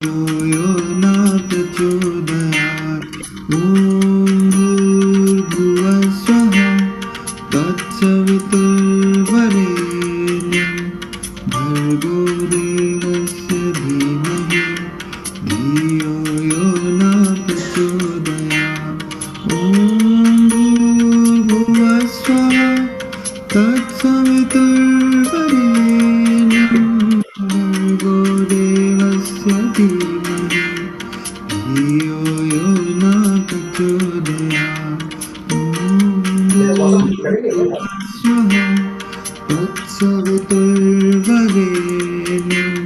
यो न प्रचोदयात् ॐ भूर्भुवस्सुः तत्सवितुर्वरेण्यं भर्गो देवस्य धीमहि धियो यो न प्रचोदयात् ॐ भूर्भुवस्सुः तत्सवितुर्वरेण्यं भर्गो देवस्य धीमहि धियो यो न प्रचोदयात् ॐ भूर्भुवस्सुः तत्सवितुर्वरेण्यं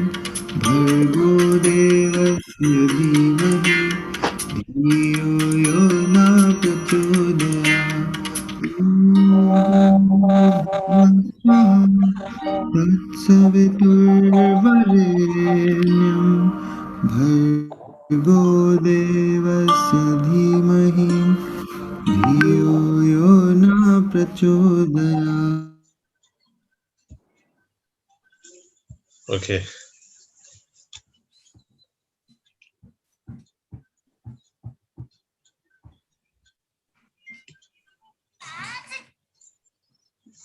भर्गो देवस्य धीमहि धियो यो न प्रचोदयात् ॐ तत्सवितुर्वरेण्यं भर्गो देवस्य धीमहि धियो यो न प्रचोदयात् Okay.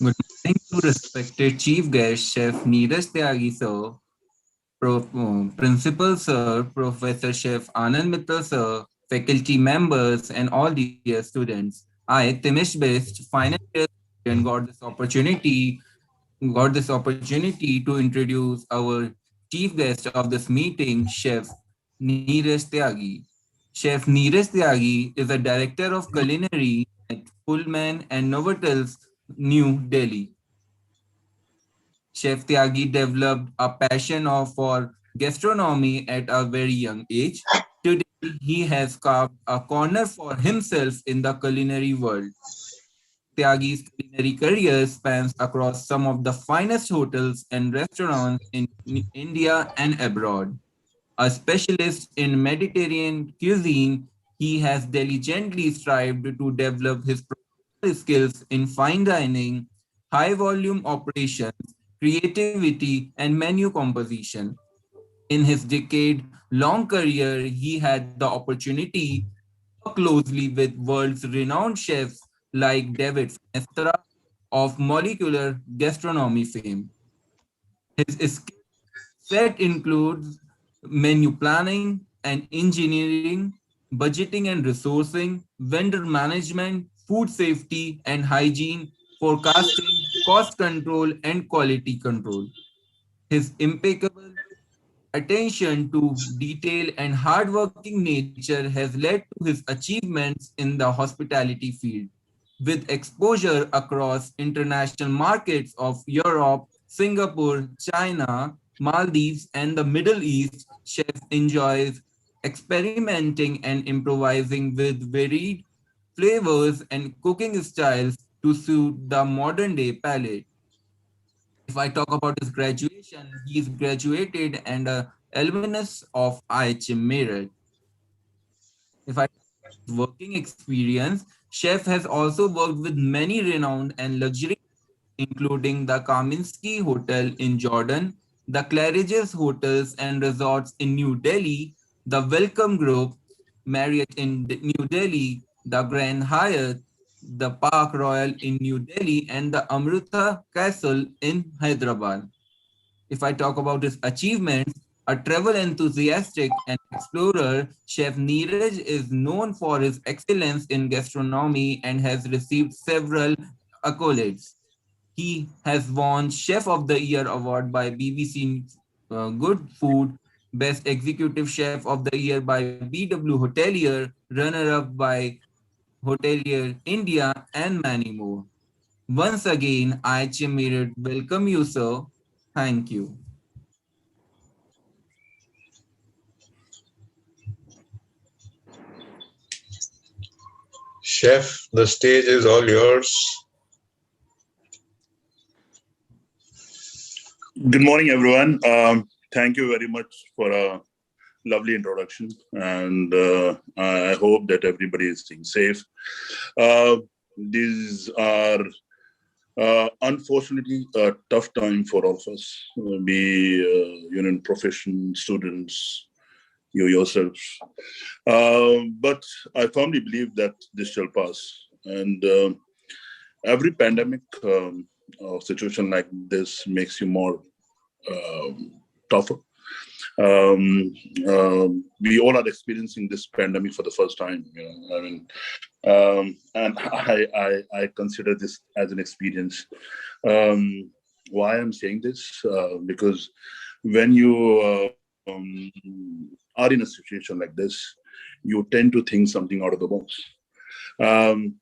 Good morning to respected Chief Guest Chef Neeraj Tyagi sir, Principal Sir, Professor Chef Anand Mittal sir, faculty members, and all dear students. I, Timish Best, final year student, got this opportunity to introduce our chief guest of this meeting, Chef Neeraj Tyagi. Chef Neeraj Tyagi is a director of culinary at Pullman and Novotels, New Delhi. Chef Tyagi developed a for gastronomy at a very young age. Today, he has carved a corner for himself in the culinary world. Tyagi's culinary career spans across some of the finest hotels and restaurants in India and abroad. A specialist in Mediterranean cuisine, he has diligently strived to develop his professional skills in fine dining, high volume operations, creativity, and menu composition. In his decade long career, he had the opportunity to work closely with world's renowned chefs like David Finestra of molecular gastronomy fame. His skill set includes menu planning and engineering, budgeting and resourcing, vendor management, food safety and hygiene, forecasting, cost control, and quality control. His impeccable attention to detail and hardworking nature has led to his achievements in the hospitality field. With exposure across international markets of Europe, Singapore, China, Maldives, and the Middle East, Chef enjoys experimenting and improvising with varied flavors and cooking styles to suit the modern day palate. If I talk about his graduation, he is graduated and a alumnus of IHM Meerut. If I working experience, Chef has also worked with many renowned and luxury, including the Kaminsky Hotel in Jordan, the Claridge's Hotels and Resorts in New Delhi, the Welcome Group, Marriott in New Delhi, the Grand Hyatt, the Park Royal in New Delhi, and the Amrita Castle in Hyderabad. If I talk about his achievements, a travel enthusiastic and explorer, Chef Neeraj is known for his excellence in gastronomy and has received several accolades. He has won Chef of the Year award by BBC Good Food, Best Executive Chef of the Year by BW Hotelier, runner-up by Hotelier India, and many more. Once again, IHM Meerut welcome you, sir. Thank you. Chef, the stage is all yours. Good morning, everyone. Thank you very much for a lovely introduction, and I hope that everybody is staying safe. These are unfortunately a tough time for all of us, be in profession, students, you yourselves. But I firmly believe that this shall pass. And every pandemic situation like this makes you more tougher. We all are experiencing this pandemic for the first time. I mean, and I consider this as an experience. Why I'm saying this? Because when you are in a situation like this, you tend to think something out of the box. Um,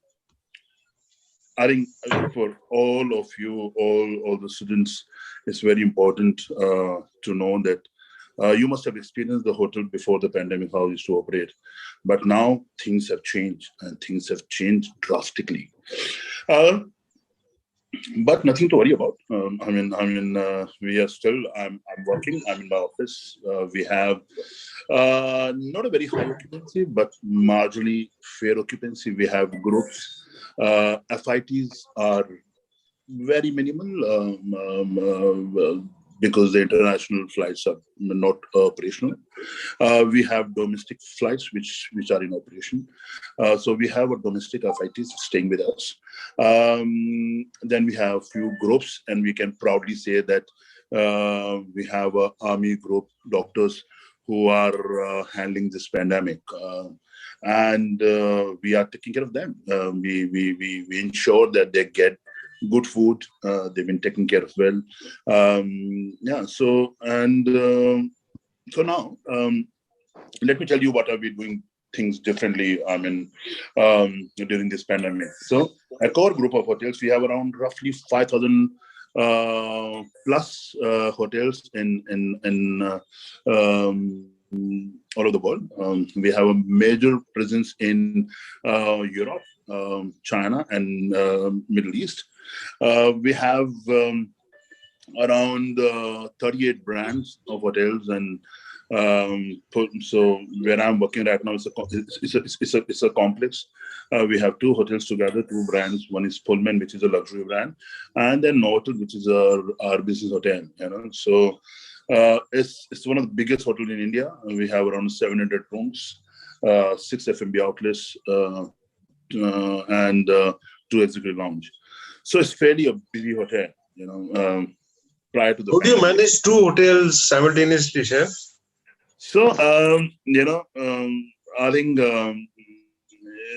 I think for all of you, all the students, it's very important to know that you must have experienced the hotel before the pandemic, how it used to operate. But now things have changed, and things have changed drastically. Uh, but nothing to worry about. We are still. I'm working. I'm in my office. We have not a very high occupancy, but marginally fair occupancy. We have groups. FITs are very minimal because the international flights are not operational. We have domestic flights which are in operation. So we have a domestic FITs staying with us. Then we have few groups, and we can proudly say that we have a army group doctors who are handling this pandemic. And we are taking care of them. We ensure that they get good food. They've been taken care of well. So now, let me tell you what are we doing things differently. During this pandemic. So a core group of hotels, we have around roughly 5,000 plus hotels in all over the world. We have a major presence in Europe, China, and Middle East. We have around 38 brands of hotels, and so where I'm working right now, it's a complex. We have two hotels together, two brands. One is Pullman, which is a luxury brand, and then Novotel, which is our business hotel. So it's one of the biggest hotels in India. We have around 700 rooms, 6 F&B outlets, and 2 executive lounge. So it's fairly a busy hotel. Prior to the How do you manage 2 hotels simultaneously, chef? So I think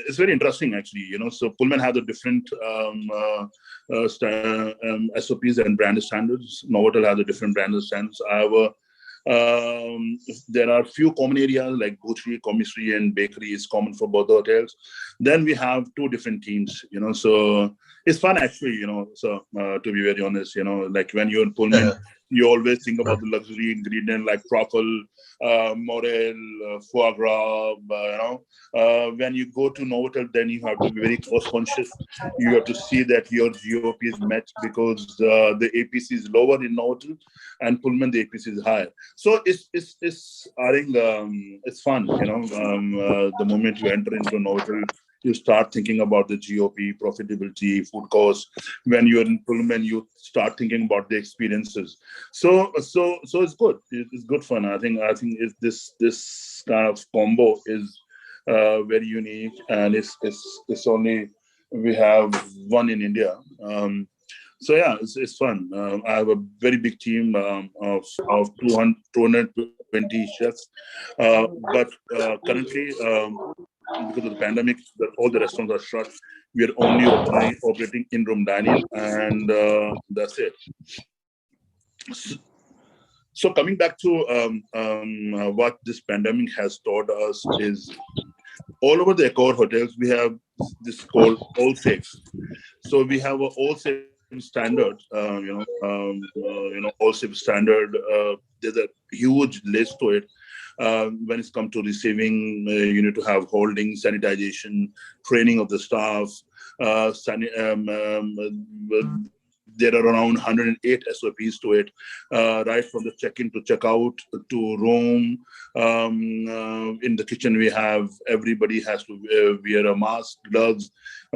it's very interesting, actually. So Pullman has a different SOPs and brand standards. Novotel has a different brand standards. However, there are few common areas like butchery, commissary, and bakery is common for both the hotels. Then we have 2 different teams. So it's fun, actually. So to be very honest, like when you're in Pullman, you always think about the luxury ingredient like truffle, morel, foie gras. When you go to Novotel, then you have to be very cost conscious. You have to see that your GOP is met, because the APC is lower in Novotel, and Pullman the APC is higher. So it's I think it's fun. The moment you enter into Novotel, you start thinking about the GOP, profitability, food costs. When you're in Pullman, you start thinking about the experiences. So it's good. It's good fun. I think this kind of combo is very unique, and it's only we have one in India. So yeah, it's fun. I have a very big team of 220 chefs, but currently, because of the pandemic, all the restaurants are shut. We are only operating in-room dining, and that's it. So coming back to what this pandemic has taught us is, all over the Accor hotels, we have this called all safe. So we have a all safe standard. All safe standard. There's a huge list to it. When it's come to receiving, you need to have holding, sanitization, training of the staff. There are around 108 SOPs to it, right from the check-in to check-out to room. In the kitchen, we have everybody has to wear a mask, gloves,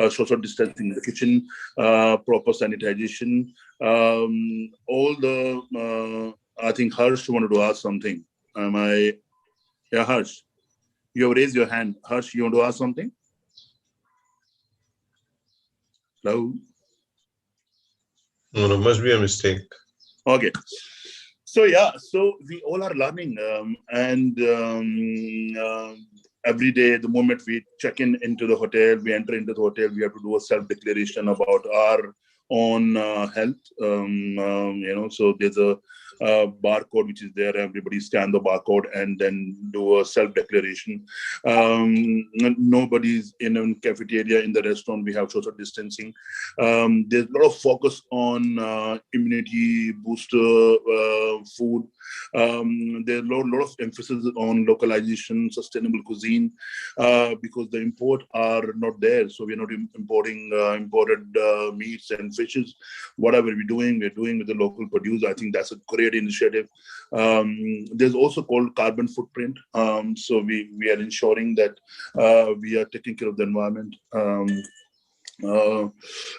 social distancing in the kitchen, proper sanitization. All the, I think Harsh wanted to ask something. Am I Yeah, Harsh. You have raised your hand. Harsh, you want to ask something? Hello? No, must be a mistake. Okay. So yeah, so we all are learning, and every day, the moment we check in into the hotel, we enter into the hotel, we have to do a self-declaration about our own health. So there's a barcode which is there. Everybody scan the barcode and then do a self-declaration. Nobody's in a cafeteria, in the restaurant. We have social distancing. There's a lot of focus on immunity booster food. There's a lot of emphasis on localization, sustainable cuisine, because the import are not there. So we're not importing imported meats and fishes. Whatever we're doing with the local produce. I think that's a great initiative. There's also called carbon footprint. So we are ensuring that we are taking care of the environment.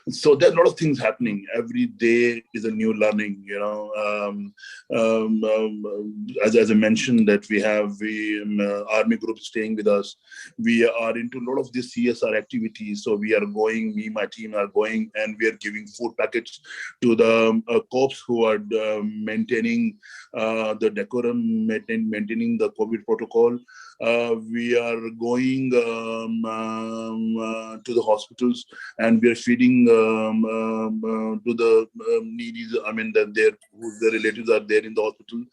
So there's a lot of things happening. Every day is a new learning, as I mentioned that we have the army group staying with us. We are into a lot of these CSR activities. So we are going, me, my team are going, and we are giving food packets to the corps who are maintaining the decorum, maintaining the COVID protocol. We are going to the hospitals, and we are feeding to the needy. I mean, that the relatives are there in the hospital.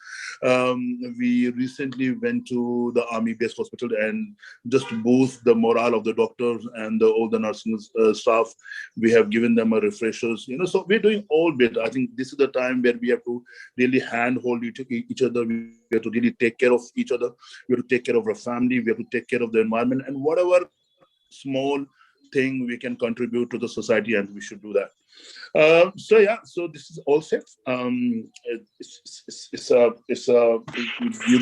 We recently went to the army-based hospital and just to boost the morale of the doctors and all the nursing staff. We have given them a refreshers. So we're doing all bit. I think this is the time where we have to really handhold each other. We have to really take care of each other. We have to take care of our family. We have to take care of the environment, and whatever small thing we can contribute to the society, and we should do that. So this is all safe. You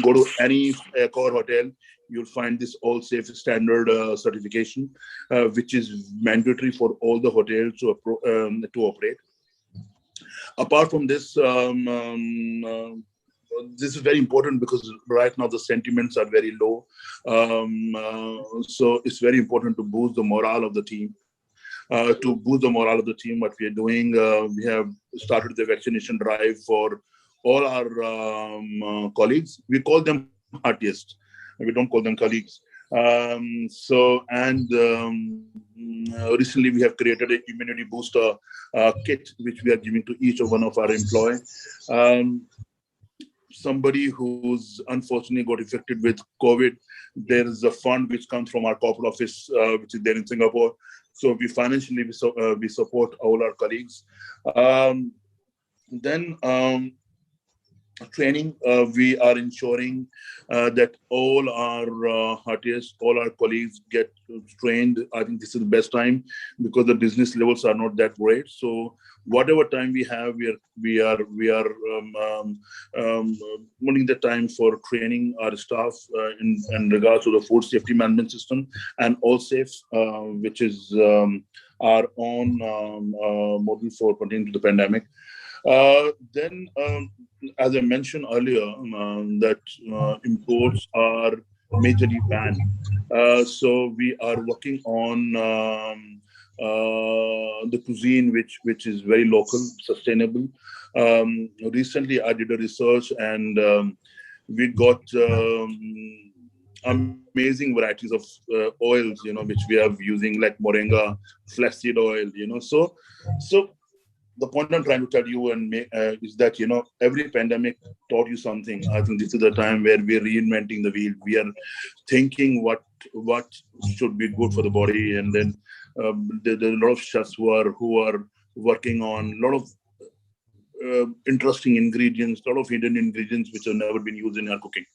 go to any core hotel, you'll find this all safe standard certification, which is mandatory for all the hotels to operate. Apart from this, this is very important because right now the sentiments are very low. So it's very important to boost the morale of the team. What we are doing, we have started the vaccination drive for all our colleagues. We call them artists. We don't call them colleagues. Recently we have created an immunity booster kit, which we are giving to each of one of our employees. Somebody who's unfortunately got affected with COVID, there is a fund which comes from our corporate office, which is there in Singapore. So we financially we support all our colleagues. Then training, we are ensuring that all our artists, all our colleagues get trained. I think this is the best time because the business levels are not that great. So whatever time we have, we are putting the time for training our staff in regards to the food safety management system and all safe, which is our own model for pertaining to the pandemic. Then, as I mentioned earlier, that imports are majorly banned. So we are working on the cuisine, which is very local, sustainable. Recently, I did a research and we got amazing varieties of oils, which we are using, like moringa, flaxseed oil, So the point I'm trying to tell you is that, every pandemic taught you something. I think this is the time where we're reinventing the wheel. We are thinking what should be good for the body. And then there's a lot of chefs who are working on a lot of interesting ingredients, a lot of hidden ingredients which have never been used in our cooking.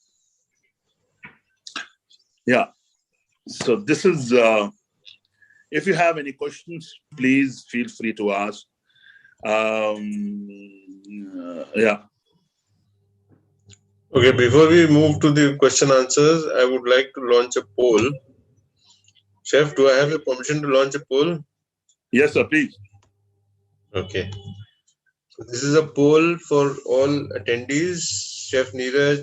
Yeah. So this is, if you have any questions, please feel free to ask. Yeah. Okay, before we move to the question answers, I would like to launch a poll. Chef, do I have your permission to launch a poll? Yes, sir, please. Okay. So this is a poll for all attendees, Chef Neeraj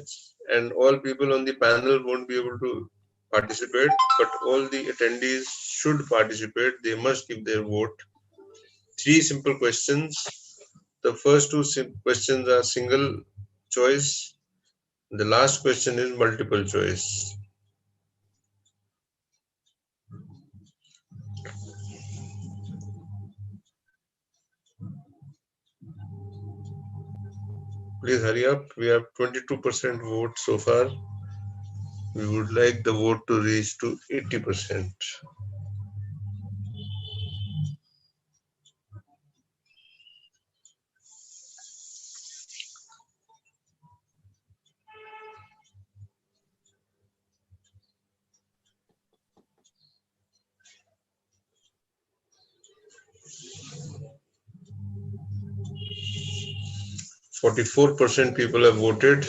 and all people on the panel won't be able to participate, but all the attendees should participate. They must give their vote. 3 simple questions. The first 2 questions are single choice. The last question is multiple choice. Please hurry up. We have 22% vote so far. We would like the vote to reach to 80%. %44 people have voted.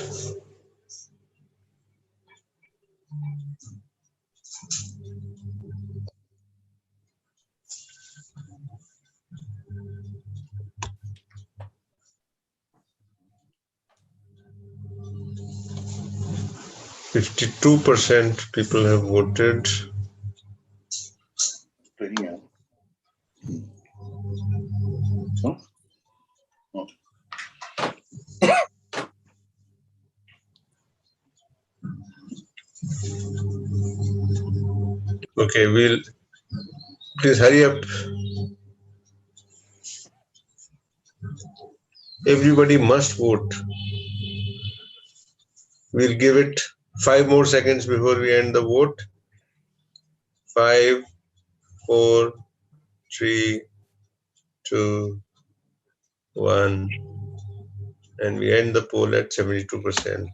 %52 people have voted. Huh? Okay. Okay, we'll please hurry up. Everybody must vote. We'll give it 5 more seconds before we end the vote. 5, 4, 3, 2, 1, and we end the poll at 72%.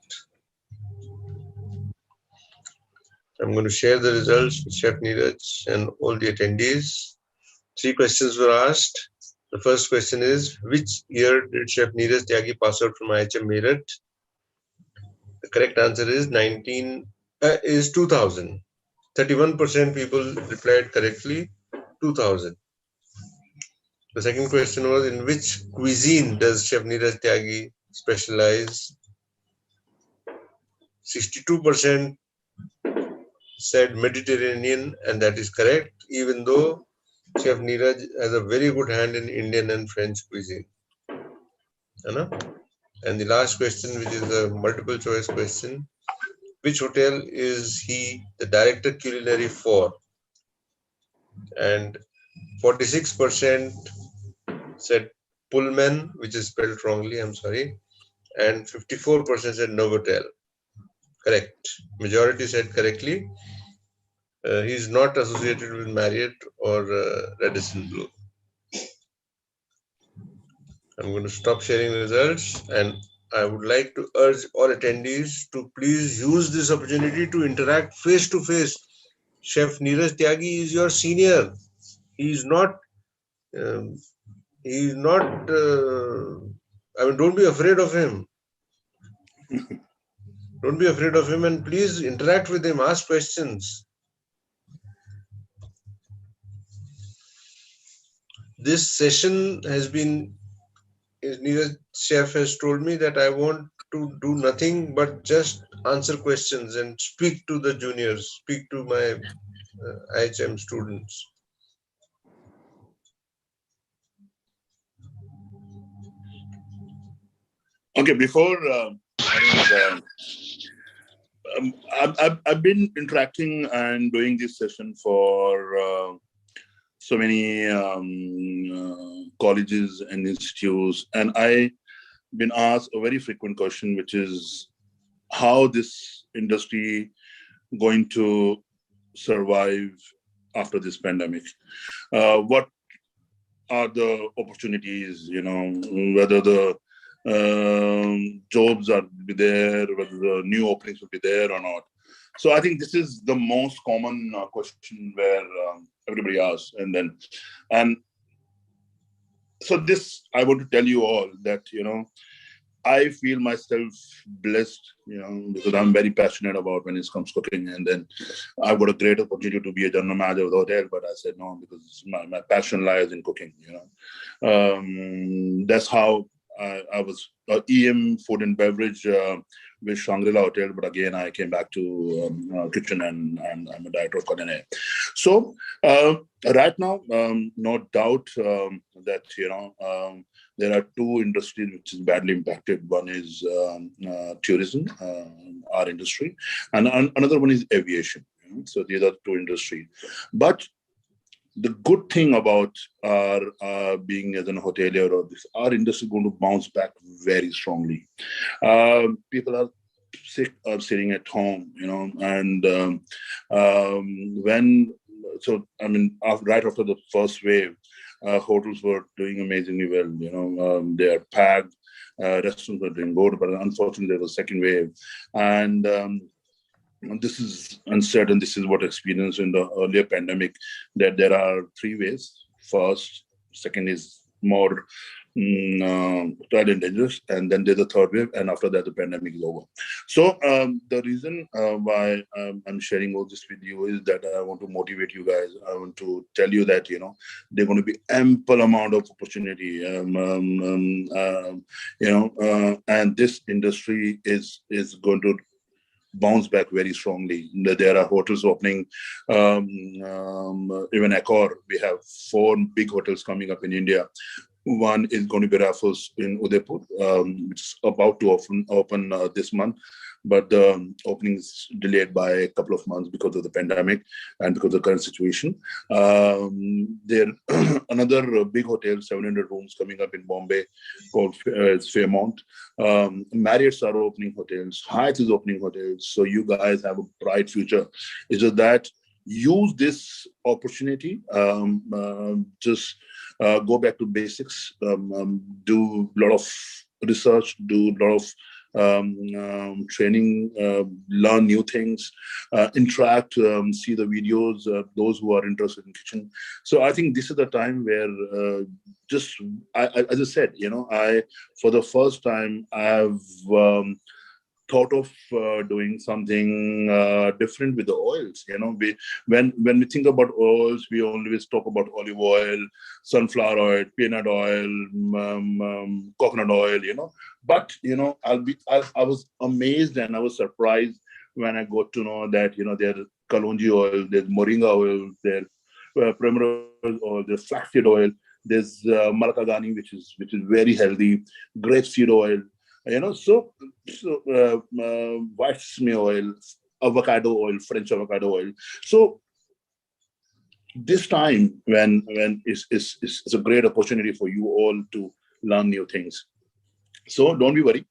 I'm going to share the results with Chef Neeraj and all the attendees. 3 questions were asked. The first question is, which year did Chef Neeraj Tyagi pass out from IHM Meerut? The correct answer is 2000. 31% people replied correctly, 2000. The second question was, in which cuisine does Chef Neeraj Tyagi specialize? 62% said Mediterranean, and that is correct, even though Chef Neeraj has a very good hand in Indian and French cuisine. And the last question, which is a multiple choice question, which hotel is he the director culinary for? And 46% said Pullman, which is spelled wrongly, I'm sorry, and 54% said Novotel. Correct. Majority said correctly. He's not associated with Marriott or Radisson Blu. I'm going to stop sharing results, and I would like to urge all attendees to please use this opportunity to interact face to face. Chef Neeraj Tyagi is your senior. He's not. He's not. Don't be afraid of him. Don't be afraid of him, and please interact with him. Ask questions. This session has been. Neeraj Chef has told me that I want to do nothing but just answer questions and speak to the juniors, speak to my IHM students. Okay, before I've been interacting and doing this session for so many colleges and institutes, and I've been asked a very frequent question, which is how this industry going to survive after this pandemic. What are the opportunities, whether the jobs are be there, whether the new openings will be there or not. So I think this is the most common question where everybody asks, and so this I want to tell you all that I feel myself blessed, because I'm very passionate about when it comes cooking, and then I've got a great opportunity to be a general manager of the hotel, but I said no because my passion lies in cooking. That's how I was EM food and beverage with Shangri-La Hotel, but again I came back to kitchen, and I'm a director of culinary. So right now, no doubt that there are two industries which is badly impacted. One is tourism, our industry, and another one is aviation. So these are two industries, but the good thing about our being as an hotelier or this, our industry is going to bounce back very strongly. People are sick or sitting at home, and when so I mean, right after the first wave, hotels were doing amazingly well. They are packed. Restaurants were doing good, but unfortunately there was a second wave, and this is uncertain. This is what experienced in the earlier pandemic, that there are three ways. First, second is more tried and dangerous, and then there's a third wave, and after that the pandemic is over. So the reason why I'm sharing all this with you is that I want to motivate you guys. I want to tell you that there's going to be ample amount of opportunity, and this industry is going to bounce back very strongly. There are hotels opening, even Accor. We have 4 big hotels coming up in India. One is going to be Truffles in Udaipur, which is about to open this month, but the opening is delayed by a couple of months because of the pandemic and because of the current situation. There another big hotel, 700 rooms, coming up in Bombay called Fairmont. Marriott's are opening hotels. Hyatt is opening hotels. So you guys have a bright future. It's just that use this opportunity. Just go back to basics. Do a lot of research. Do a lot of training. Learn new things. Interact. See the videos. Those who are interested in kitchen. So I think this is the time where as I said, I for the first time I have thought of doing something different with the oils. When we think about oils, we always talk about olive oil, sunflower oil, peanut oil, coconut oil. But I was amazed and I was surprised when I got to know that there's kalonji oil, there's moringa oil, there's primrose oil, there's flaxseed oil, there's malakagani, which is very healthy, grapeseed oil. So white sesame oil, avocado oil, French avocado oil. So this time when it's a great opportunity for you all to learn new things. So don't be worried.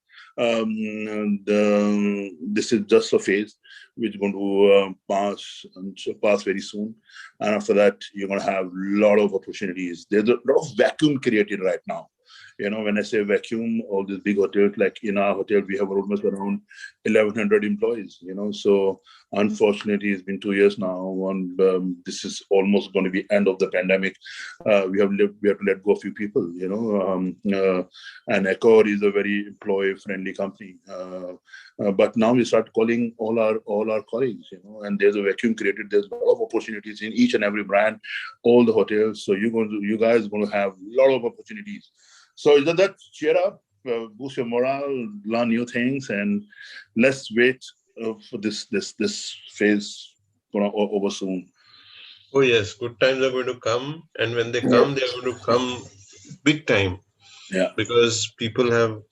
This is just a phase which is going to pass very soon, and after that you're going to have a lot of opportunities. There's a lot of vacuum created right now. When I say vacuum, all these big hotels, like in our hotel, we have almost around 1,100 employees. So unfortunately, it's been 2 years now, and this is almost going to be end of the pandemic. We have to let go a few people. And Accor is a very employee-friendly company. But now we start calling all our colleagues. And there's a vacuum created. There's a lot of opportunities in each and every brand, all the hotels. So you guys are going to have a lot of opportunities. So is that cheer up, boost your morale, learn new things, and let's wait for this phase over soon. Oh yes, good times are going to come, and when they come, they are going to come big time. Yeah. Because people have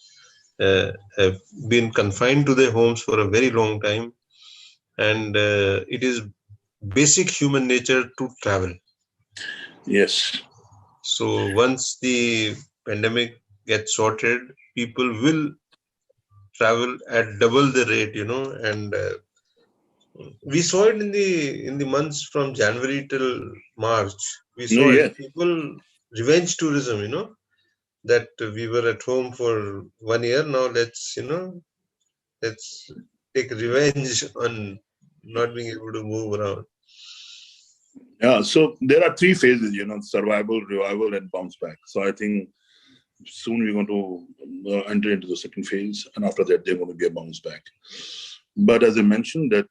been confined to their homes for a very long time, and it is basic human nature to travel. Yes. So once the pandemic gets sorted, people will travel at double the rate, and we saw it in the months from January till March. We saw it. People revenge tourism, that we were at home for 1 year. Now let's take revenge on not being able to move around. Yeah. So there are 3 phases, survival, revival, and bounce back. So I think soon we're going to enter into the second phase, and after that, there's going to be a bounce back. But as I mentioned, that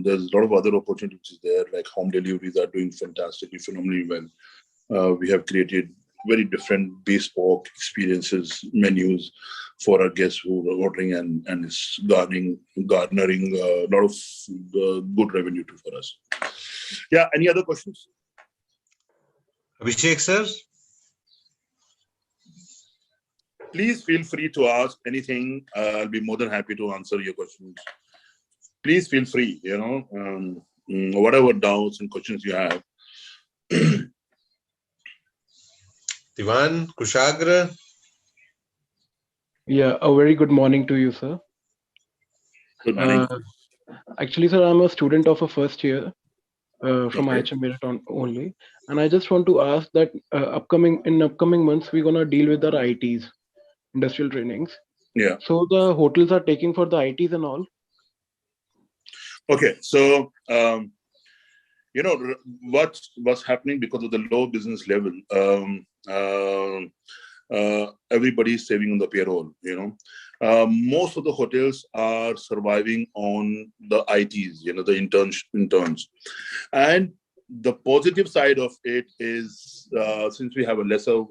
there's a lot of other opportunities there, like home deliveries are doing fantastically, phenomenally well. We have created very different bespoke experiences, menus for our guests who are ordering, and it's garnering a lot of good revenue too for us. Yeah. Any other questions? Abhishek sir? Please feel free to ask anything. I'll be more than happy to answer your questions. Please feel free, whatever doubts and questions you have. Divan, Kushagra? Yeah, a very good morning to you, sir. Good morning. Actually, sir, I'm a student of a first year from Okay. IHM Marathon only, and I just want to ask that upcoming months we're gonna deal with our ITs, industrial trainings. Yeah. So the hotels are taking for the ITs and all. Okay. So what's happening because of the low business level. Everybody's saving on the payroll. Most of the hotels are surviving on the ITs. The interns, and the positive side of it is since we have a lesser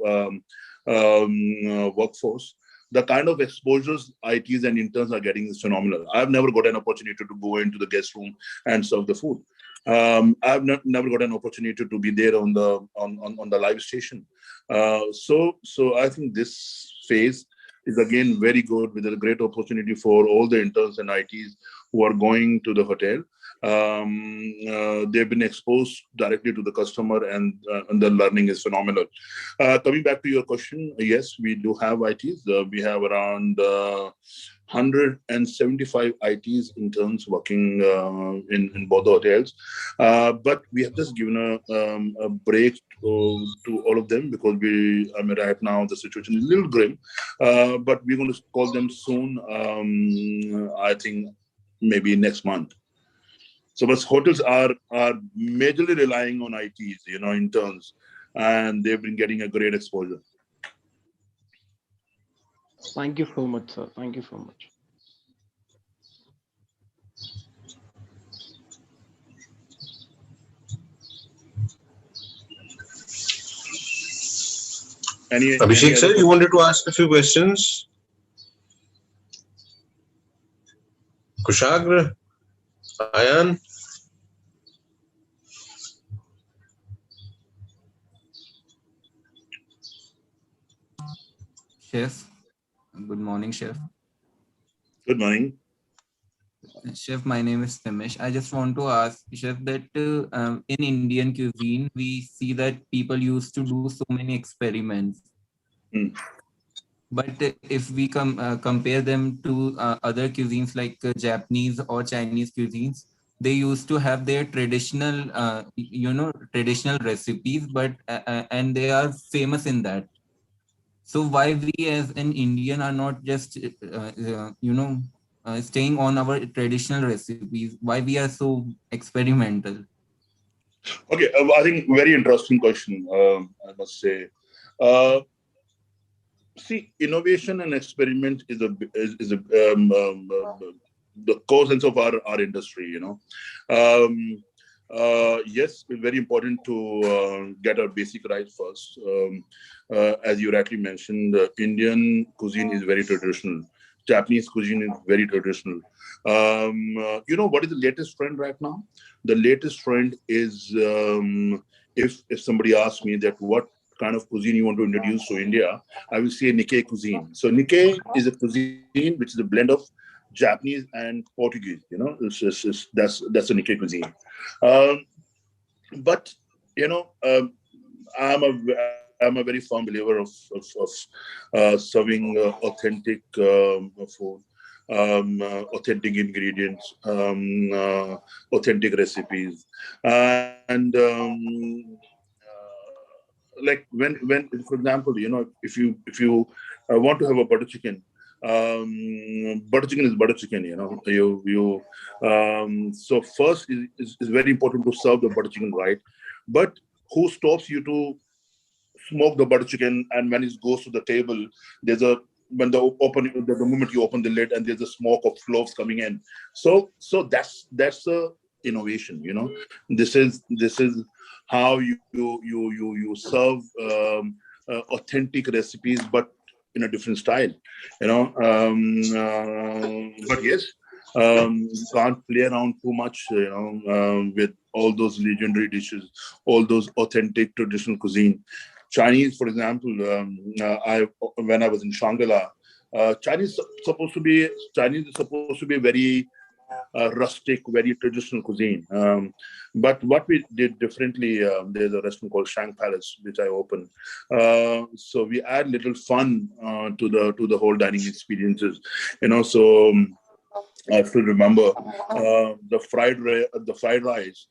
workforce, the kind of exposures ITs and interns are getting is phenomenal. I've never got an opportunity to go into the guest room and serve the food. I've never got an opportunity to be there on the live station. So I think this phase is again very good, with a great opportunity for all the interns and ITs who are going to the hotel. They've been exposed directly to the customer, and the learning is phenomenal. Coming back to your question, yes, we do have ITs. We have around 175 ITs interns working in both the hotels, but we have just given a break to all of them because right now the situation is a little grim, but we're going to call them soon. I think maybe next month. So, but hotels are majorly relying on ITs, interns, and they've been getting a great exposure. Thank you so much, sir. Thank you so much. Abhishek sir, you wanted to ask a few questions? Kushagra? Ayan? Chef, good morning, Chef. Good morning. Chef, my name is Timish. I just want to ask, Chef, that in Indian cuisine, we see that people used to do so many experiments. But if we compare them to other cuisines like Japanese or Chinese cuisines, they used to have their traditional, traditional recipes, but and they are famous in that. So why we as an Indian are not just, staying on our traditional recipes? Why we are so experimental? Okay, I think very interesting question. I must say, see, innovation and experiment is the core sense of our industry. Yes, it's very important to get our basic right first. As you rightly mentioned, Indian cuisine is very traditional. Japanese cuisine is very traditional. What is the latest trend right now? The latest trend is if somebody asks me that what kind of cuisine you want to introduce to India, I will say Nikkei cuisine. So Nikkei is a cuisine which is a blend of Japanese and Portuguese. That's a Nikkei cuisine. But I'm a very firm believer of serving authentic food, authentic ingredients, authentic recipes, and like when for example, if you want to have a butter chicken. Butter chicken is butter chicken. So first is very important to serve the butter chicken right, but who stops you to smoke the butter chicken, and when it goes to the table, the moment you open the lid, and there's a smoke of cloves coming in. So that's the innovation. This is how you serve authentic recipes, but in a different style, but yes, can't play around too much, with all those legendary dishes, all those authentic traditional cuisine. Chinese, for example, I when I was in Shangri-La, Chinese is supposed to be very rustic, very traditional cuisine. But what we did differently, there's a restaurant called Shank Palace, which I opened. So we add little fun to the whole dining experiences. So I still remember the fried rice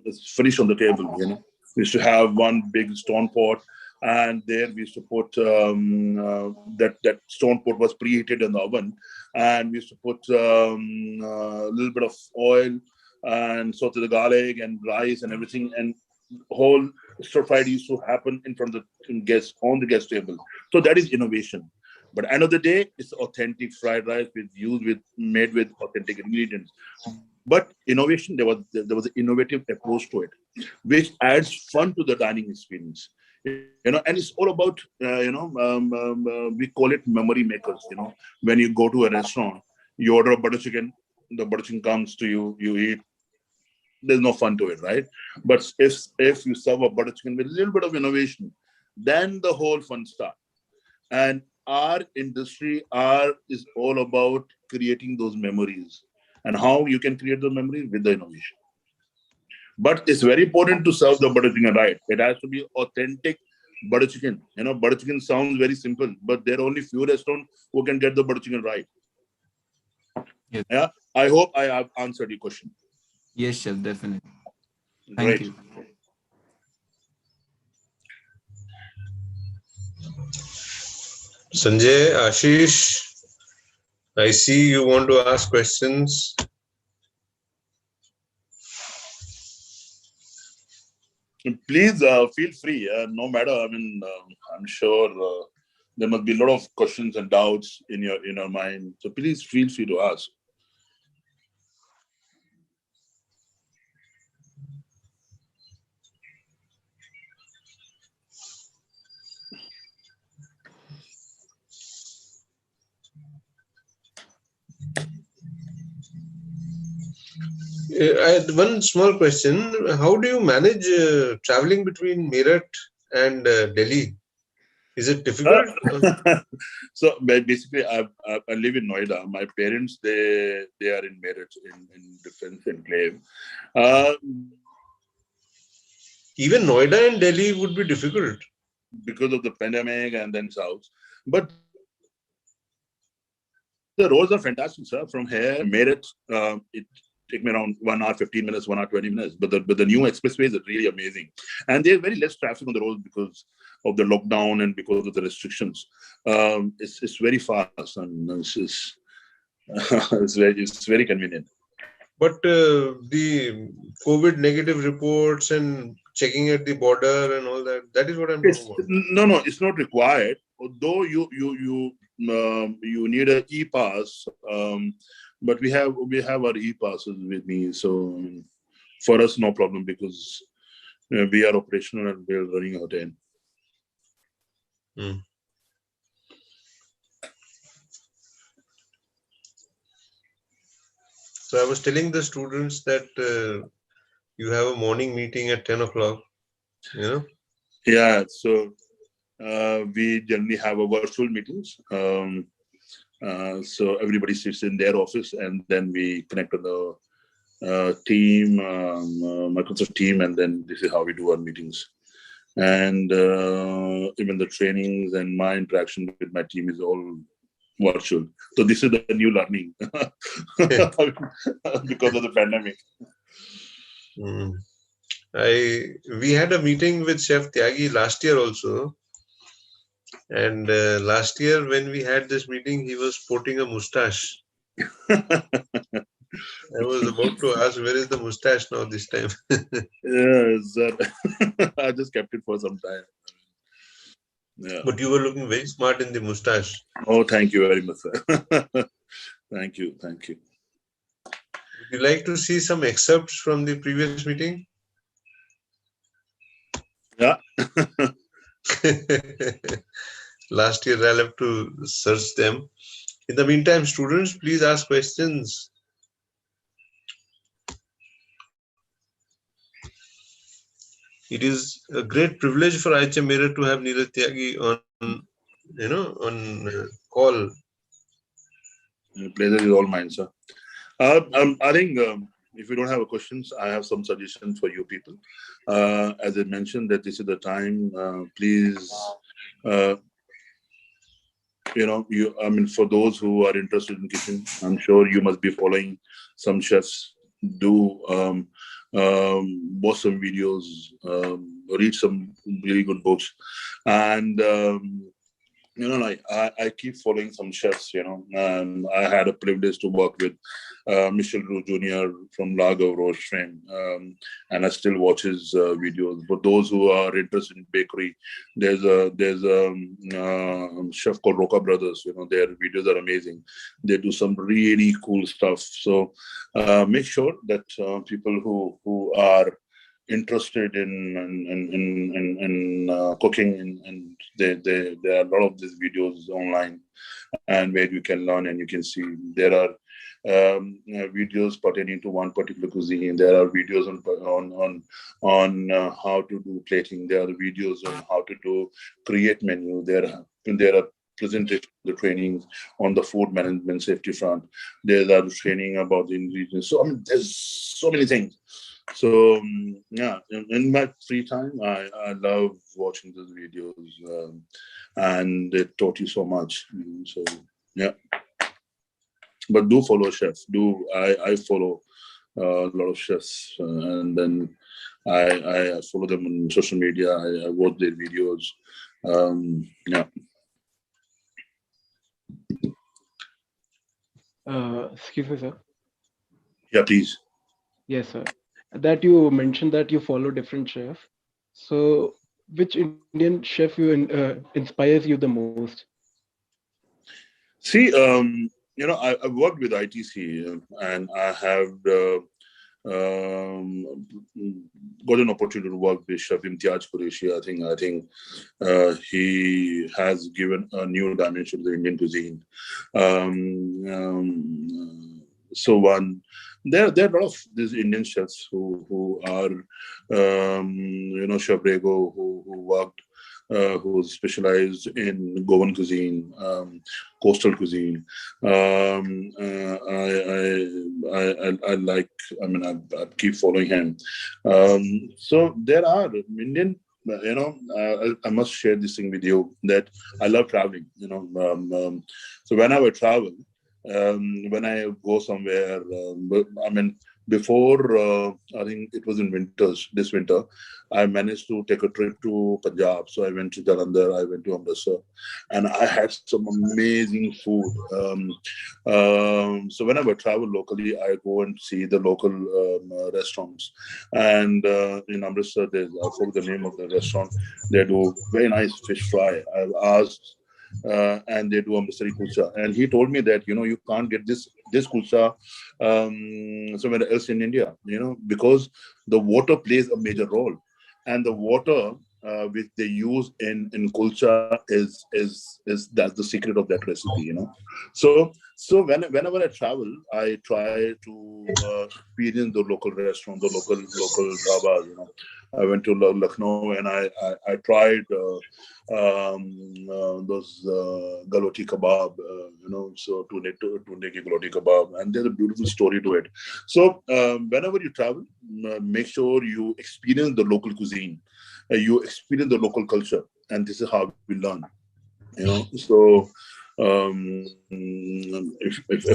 is finished on the table. We used to have one big stone pot, and there we used to put that stone pot was preheated in the oven, and we used to put a little bit of oil and saute the garlic and rice and everything, and whole stir fried used to happen in front of the guests on the guest table. So that is innovation. But end of the day, it's authentic fried rice made with authentic ingredients. But innovation, there was an innovative approach to it, which adds fun to the dining experience. And it's all about we call it memory makers. When you go to a restaurant, you order a butter chicken, the butter chicken comes to you, you eat. There's no fun to it, right? But if you serve a butter chicken with a little bit of innovation, then the whole fun starts. And our industry is all about creating those memories, and how you can create those memories with the innovation. But it's very important to serve the butter chicken right. It has to be authentic butter chicken. Butter chicken sounds very simple, but there are only few restaurants who can get the butter chicken right. Yes. Yeah, I hope I have answered your question. Yes, chef, definitely. Thank Great. you. Sanjay, Ashish, I see you want to ask questions. Please feel free. No matter. I'm sure there must be a lot of questions and doubts in your mind. So please feel free to ask. I had one small question. How do you manage traveling between Meerut and Delhi? Is it difficult? So basically, I live in Noida. My parents, they are in Meerut in defense enclave. Even Noida and Delhi would be difficult. Because of the pandemic and then south. But the roads are fantastic, sir. From here, Meerut, it take me around 1 hour, 15 minutes, 1 hour, 20 minutes. But the new expressways are really amazing. And there's very less traffic on the road because of the lockdown and because of the restrictions. It's very fast, and it's very convenient. But the COVID negative reports and checking at the border and all that is what I'm talking about. No, it's not required. Although you need an e-pass, but we have our e-passes with me, so for us no problem, because we are operational and we are running a hotel. So I was telling the students that you have a morning meeting at 10 o'clock. Yeah, so we generally have a virtual meetings. So everybody sits in their office, and then we connect on the team, Microsoft team, and then this is how we do our meetings. And even the trainings and my interaction with my team is all virtual. So this is the new learning because of the pandemic. We had a meeting with Chef Tyagi last year also. And last year when we had this meeting, he was sporting a mustache. I was about to ask, where is the mustache now this time? Yes, I just kept it for some time. Yeah. But you were looking very smart in the mustache. Oh, thank you very much, sir. Thank you. Would you like to see some excerpts from the previous meeting? Yeah. Last year, I'll have to search them. In the meantime, students, please ask questions. It is a great privilege for IHM Mirror to have Neeraj Tyagi on call. The pleasure is all mine, sir. I think if you don't have questions, I have some suggestions for you people. As I mentioned, that this is the time. Please, for those who are interested in kitchen, I'm sure you must be following some chefs. Do watch some videos, read some really good books, and I keep following some chefs. I had a privilege to work with Michel Roux Jr. from Lago Roche fame, and I still watch his videos. For those who are interested in bakery, there's a chef called Roca Brothers. Their videos are amazing. They do some really cool stuff. So make sure that people who are interested in cooking, and there are a lot of these videos online, and where you can learn and you can see there are videos pertaining to one particular cuisine. There are videos on how to do plating. There are videos on how to create menu. There are presentation, the trainings on the food management safety front. There are training about the ingredients. So there's so many things. So in my free time, I love watching those videos, and they taught you so much. So yeah, but do follow chefs. I follow a lot of chefs, and then I follow them on social media. I watch their videos. Yeah. Excuse me, sir. Yeah, please. Yes, sir. That you mentioned that you follow different chefs. So, which Indian chef inspires you the most? See, I worked with ITC, and I have got an opportunity to work with Chef Imtiaz Qureshi. I think he has given a new dimension to the Indian cuisine. There are a lot of these Indian chefs who are Chef Rego, who worked, who's specialized in Goan cuisine, coastal cuisine. I like. I keep following him. So there are Indian. I must share this thing with you that I love traveling. So whenever I travel, when I go somewhere, before I think it was in this winter, I managed to take a trip to Punjab. So I went to Jalandhar, I went to Amritsar, and I had some amazing food. So whenever I travel locally, I go and see the local restaurants. And in Amritsar, I forget the name of the restaurant. They do very nice fish fry. I've asked. And they do a mystery kulcha, and he told me that you can't get this kulcha somewhere else in India, because the water plays a major role, and the water which they use in kulcha is that's the secret of that recipe. So whenever I travel, I try to experience the local restaurant, the local dhabas. I went to Lucknow, and I tried those galoti kebab, so tunne ki galoti kebab, and there's a beautiful story to it. So whenever you travel, make sure you experience the local cuisine, you experience the local culture, and this is how we learn. So if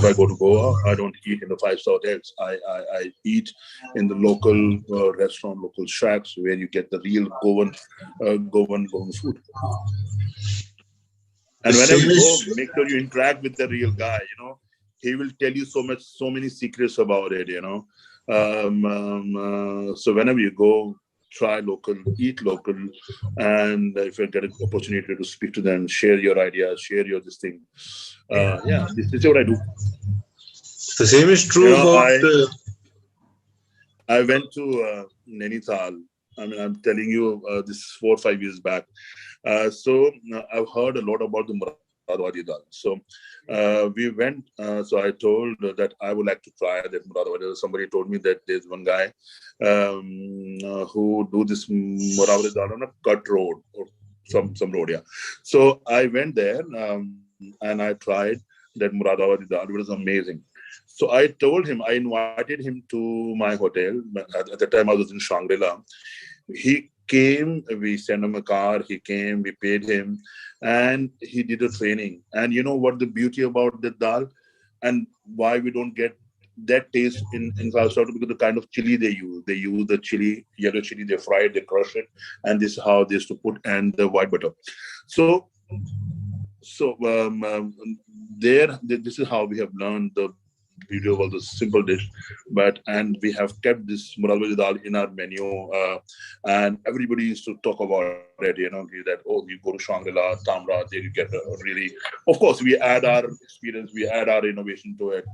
I go to Goa, I don't eat in the 5-star hotels. I eat in the local restaurant, local shacks, where you get the real Goan food. And whenever you go, make sure you interact with the real guy. He will tell you so many secrets about it. So whenever you go, try local, eat local, and if you get an opportunity to speak to them, share your ideas, share your this thing. This is what I do. The same is true about. I went to Nainital I mean, I'm telling you, this is 4 or 5 years back. I've heard a lot about the Muradabadi dal. So we went. So I told that I would like to try that Muradabadi dal. Somebody told me that there's one guy who do this Muradabadi dal on a cut road or some road. Yeah. So I went there and I tried that Muradabadi dal. It was amazing. So I told him, I invited him to my hotel. At the time, I was in Shangri-La. He came, we sent him a car, he came, we paid him, and he did a training. And you know what the beauty about the dal and why we don't get that taste in South South, because the kind of chili they use. They use the chili, yellow chili, they fry it, they crush it, and this is how they used to put, and the white butter. So this is how we have learned the beauty of all the simple dish, and we have kept this murad dal in our menu, and everybody used to talk about it. That you go to Shangri-La, Tamra, there you get a really. Of course, we add our experience, we add our innovation to it.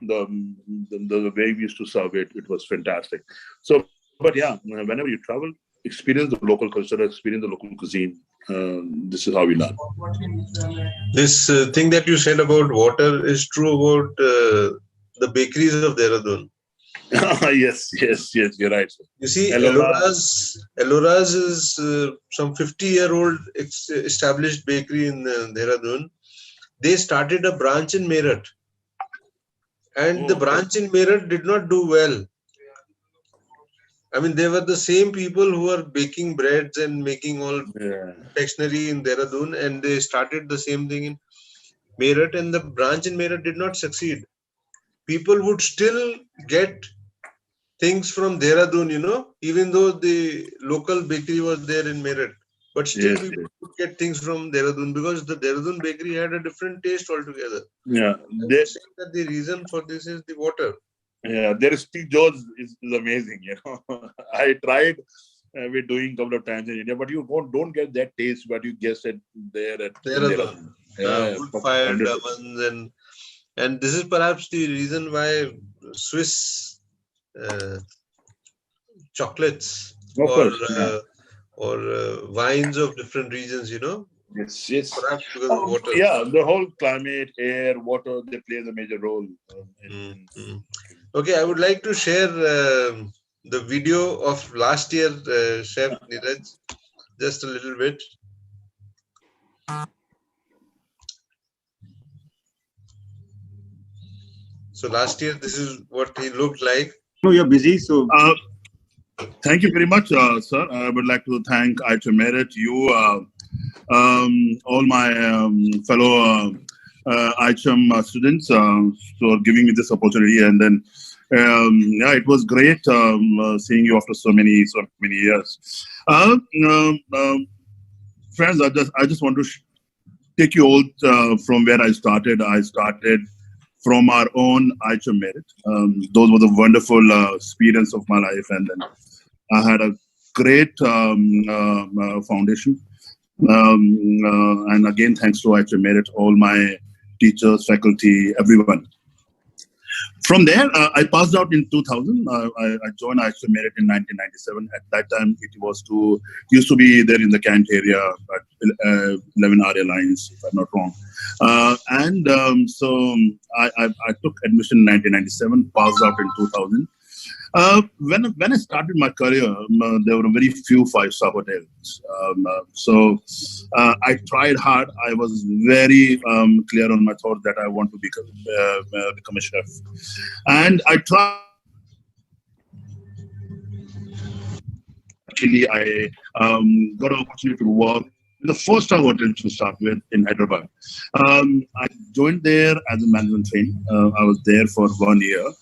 The way we used to serve it, it was fantastic. So, but yeah, whenever you travel, experience the local culture, experience the local cuisine. This is how we learn. This thing that you said about water is true about the bakeries of Dehradun. Yes, you're right. You see, Ellora. Ellora's is some 50-year-old established bakery in Dehradun. They started a branch in Meerut, and the branch in Meerut did not do well. I mean, they were the same people who were baking breads and making all confectionery in Dehradun, and they started the same thing in Meerut, and the branch in Meerut did not succeed. People would still get things from Dehradun, even though the local bakery was there in Meerut. But still, people would get things from Dehradun because the Dehradun bakery had a different taste altogether. Yeah, they say that the reason for this is the water. Yeah, their Steve Jobs is amazing. I tried. We're doing a couple of times in India, but you don't get that taste, but you guess it there at Dehradun. Wood-fired ovens, and this is perhaps the reason why Swiss chocolates or wines of different regions, Yes. Perhaps because of water. Yeah, the whole climate, air, water, they play a major role. Okay, I would like to share the video of last year, Chef Neeraj, just a little bit. So last year, this is what he looked like. No, you're busy, so. Thank you very much, sir. I would like to thank IHM Merit, you, all my fellow IHM students for giving me this opportunity. And then, it was great seeing you after so many years. Friends, I just want to take you all from where I started. I started from our own IHM Merit. Those were the wonderful experience of my life, and then I had a great foundation. And again, thanks to IHM Merit, all my teachers, faculty, everyone. From there, I passed out in 2000. I joined IHM Merit in 1997. At that time, it used to be there in the Kent area at 11 area lines, if I'm not wrong. So I took admission in 1997, passed out in 2000. When I started my career, there were very few five-star hotels. So I tried hard. I was very clear on my thought that I want to become a chef. And I tried. Actually, I got an opportunity to work in the four-star hotel to start with in Hyderabad. I joined there as a management trainee. I was there for 1 year.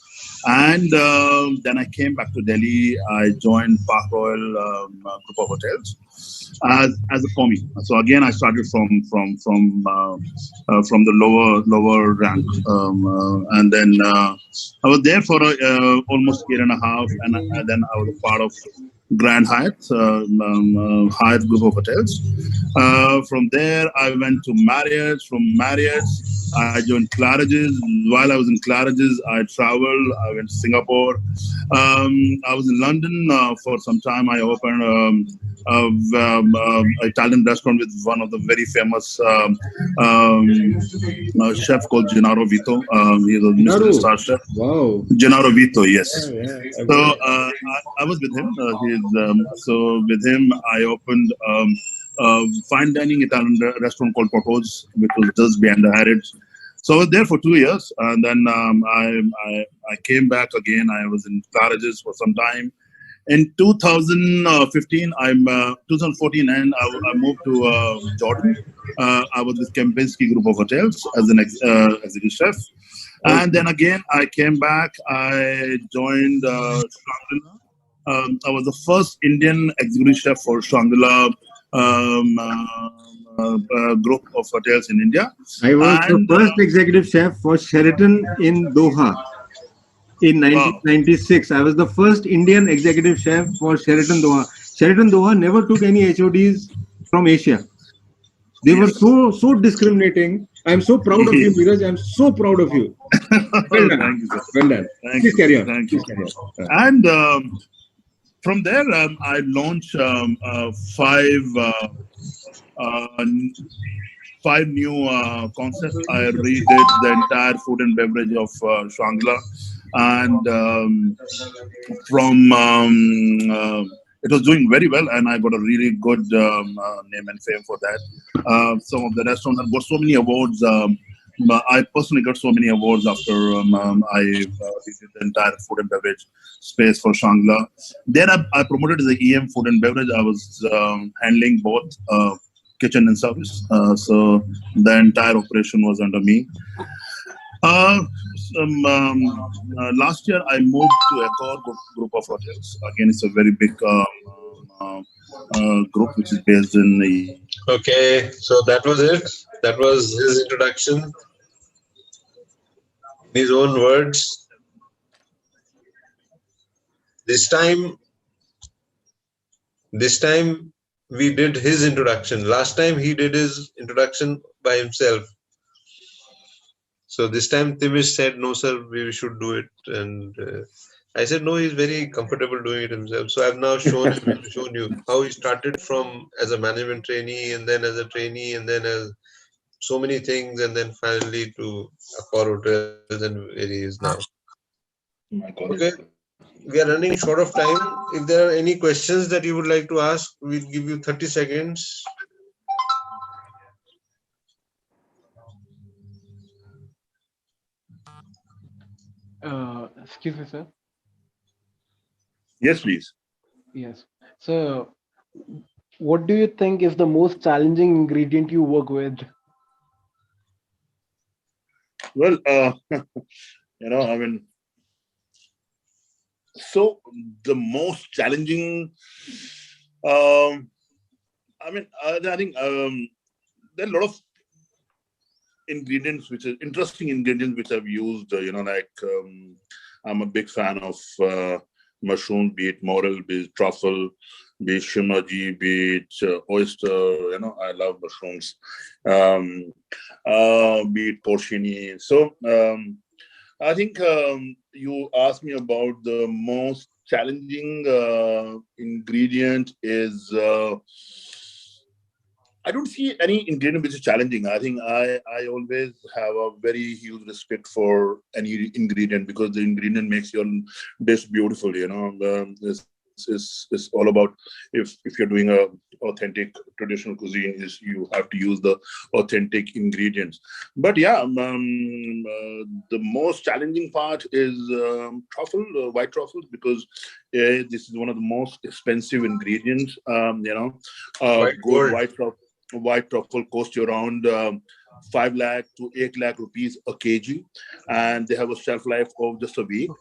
And then I came back to Delhi. I joined Park Royal group of hotels as a commie. So again, I started from the lower rank, and then I was there for almost a year and a half, and then I was a part of Grand Hyatt, Hyatt group of hotels. From there, I went to Marriott. From Marriott, I joined Claridge's. While I was in Claridge's, I traveled. I went to Singapore. I was in London for some time. I opened Italian restaurant with one of the very famous chef called Gennaro Vito. He's a Michelin Gennaro. star chef. Wow. Gennaro Vito, yes. Yeah. So I was with him. So with him, I opened a fine dining Italian restaurant called Truffles, which was just behind the Harrods. So I was there for 2 years, and then I came back again. I was in Claridge's for some time. In 2015, 2014, and I moved to Jordan. I was with Kempinski Group of Hotels as an executive chef. And then again, I came back. I joined Shangri-La. I was the first Indian executive chef for Shangri-La group of hotels in India. I was the And first executive chef for Sheraton in Doha in wow, 1996. I was the first Indian executive chef for Sheraton Doha. Sheraton Doha never took any HODs from Asia. They were yes. so discriminating. I'm so proud of you, Neeraj. I'm so proud of you. Well done. Thank you, sir. Well done. Thank Please you. carry on. Thank Please you. carry on. And from there, I launched uh, five new concepts. I redid the entire food and beverage of Shangla, and from it was doing very well, and I got a really good name and fame for that. Some of the restaurants have got so many awards. I personally got so many awards after I redid the entire food and beverage space for Shangla. Then I promoted as the EM food and beverage. I was handling both kitchen and service. So the entire operation was under me. Last year, I moved to a core group of hotels. Again, it's a very big group which is based in. Okay, so that was it. That was his introduction in his own words. This time, we did his introduction. Last time he did his introduction by himself. So this time Timish said, no, sir, we should do it. And I said, no, he's very comfortable doing it himself. So I've now shown you how he started from as a management trainee, and then as a trainee, and then as so many things, and then finally to Accor Hotels and where he is now. Okay. We are running short of time. If there are any questions that you would like to ask, we'll give you 30 seconds. Excuse me, sir. Yes, please. Yes. So, what do you think is the most challenging ingredient you work with? Well, I mean, so the most challenging. I think there are a lot of ingredients which are interesting ingredients which I've used. I'm a big fan of mushroom, be it morel, be it truffle, be it shimaji, be it oyster. I love mushrooms. Be it porcini. So I think you asked me about the most challenging ingredient is. I don't see any ingredient which is challenging. I think I always have a very huge respect for any ingredient because the ingredient makes your dish beautiful. It's all about if you're doing a authentic traditional cuisine, is you have to use the authentic ingredients. But yeah, the most challenging part is truffle, white truffles, because this is one of the most expensive ingredients. White Good gold. white truffle cost you around 5 lakh to 8 lakh rupees a kg, and they have a shelf life of just a week,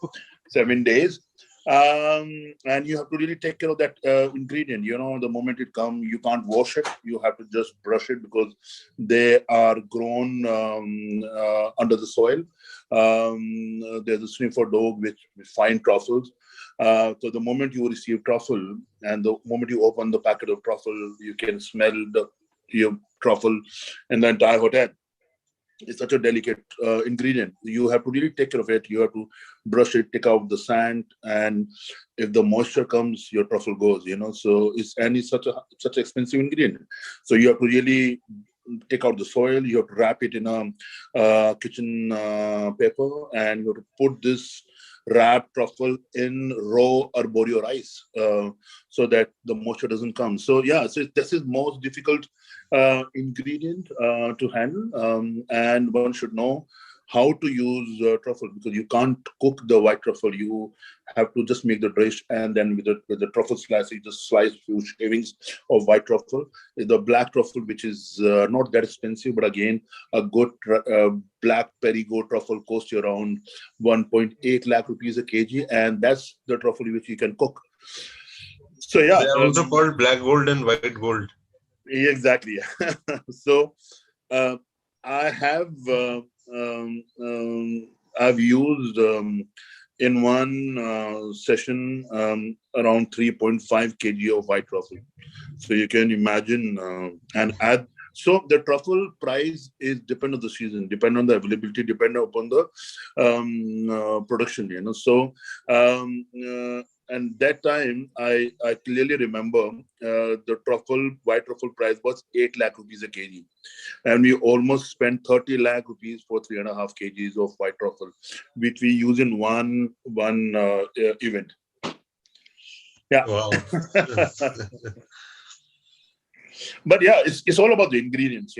7 days. And you have to really take care of that ingredient. The moment it comes, you can't wash it. You have to just brush it because they are grown under the soil. There's a sniffer dog which find truffles. So the moment you receive truffle and the moment you open the packet of truffle, you can smell your truffle in the entire hotel. It's such a delicate ingredient. You have to really take care of it. You have to brush it, take out the sand, and if the moisture comes, your truffle goes. So it's such an expensive ingredient. So you have to really take out the soil. You have to wrap it in a kitchen paper, and you have to put this wrapped truffle in raw arborio rice so that the moisture doesn't come. So yeah, so this is most difficult ingredient to handle, and one should know how to use truffle, because you can't cook the white truffle. You have to just make the dish, and then with the truffle slice, you just slice few shavings of white truffle. The black truffle, which is not that expensive, but again, a good black Perigo truffle costs you around 1.8 lakh rupees a kg, and that's the truffle which you can cook. So yeah, They are also called black gold and white gold. exactly. So I have I've used in one session around 3.5 kg of white truffle. So you can imagine, and add. So the truffle price is depend on the season, depend on the availability, depend upon the production. So and that time I clearly remember the white truffle price was 8 lakh rupees a kg, and we almost spent 30 lakh rupees for 3.5 kgs of white truffle, which we use in one event. Yeah. Wow. But yeah, it's all about the ingredients.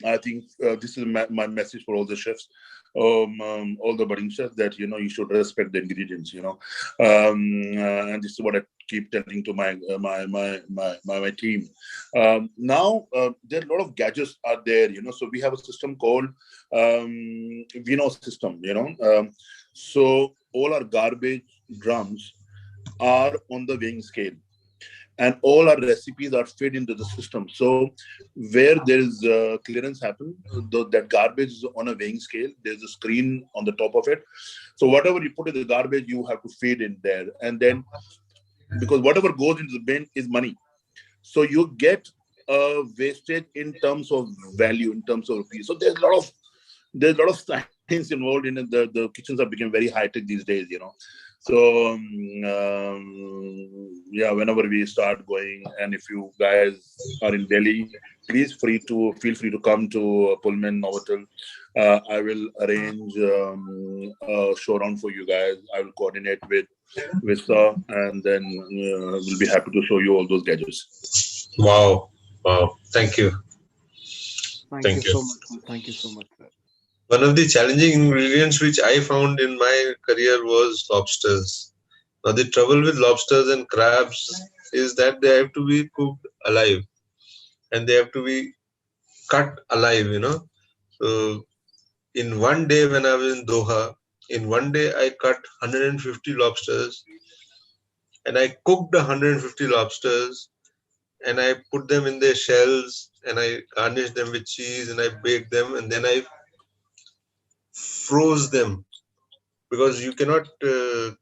I think this is my message for all the chefs, all the budding chefs, that you should respect the ingredients. And this is what I keep telling to my team. Now there are a lot of gadgets out there. So we have a system called Vino system. So all our garbage drums are on the weighing scale, and all our recipes are fed into the system. So where there is clearance happen, that garbage is on a weighing scale. There's a screen on the top of it. So whatever you put in the garbage, you have to feed in there. And then, because whatever goes into the bin is money, so you get wastage in terms of value, in terms of rupees. So there's a lot of science involved in it. The kitchens are becoming very high tech these days. So yeah, whenever we start going, and if you guys are in Delhi, please feel free to come to Pullman Novotel. I will arrange a showround for you guys. I will coordinate with Sir, and then we'll be happy to show you all those gadgets. Wow. Thank you. Thank you so much, sir. Thank you so much, sir. One of the challenging ingredients which I found in my career was lobsters. Now, the trouble with lobsters and crabs is that they have to be cooked alive, and they have to be cut alive. So, in one day when I was in Doha, in one day I cut 150 lobsters, and I cooked the 150 lobsters, and I put them in their shells, and I garnished them with cheese, and I baked them, and then I froze them, because you cannot